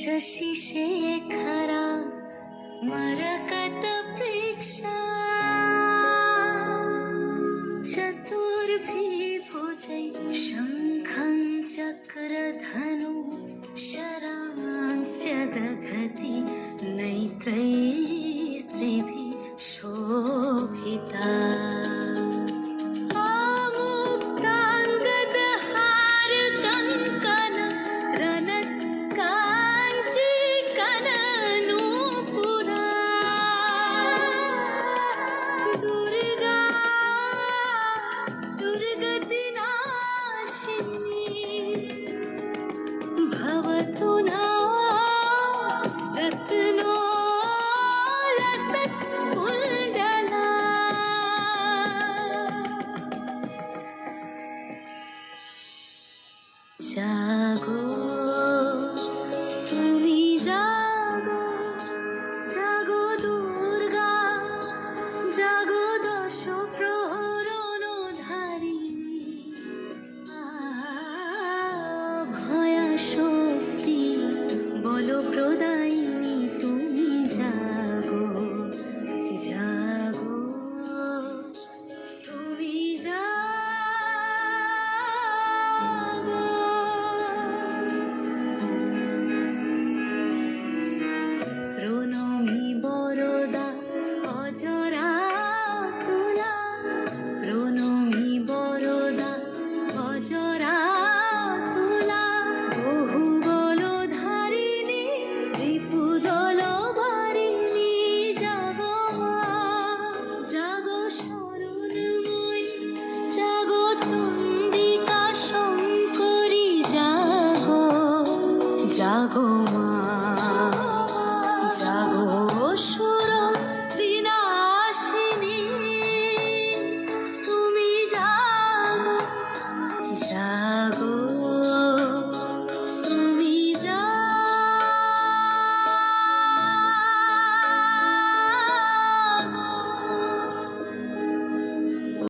शशि शेखरा मरकत प्रेक्षा चतुर्भि भुजै शङ्खं चक्रधनु शरांश्च दधति नैत्रैः स्त्रिभिः शोभिता भवतु ना रत्नो लसत्कुण्डला जागो তুমি জাগো জাগো দুর্গা জাগো দশ প্রহরণ ধারিণী ভয়া শক্তি বল প্রদায়িনী তুমি জাগো জাগো তুমি জাগো প্রণমী বরদা অজরা তুলা প্রণমী বরদা অজরা তুলা বহু বলধারিণী রিপুদল বারিণী জাগো মা জাগো শরণময়ী জাগো চণ্ডিকা শঙ্করী জাগো জাগো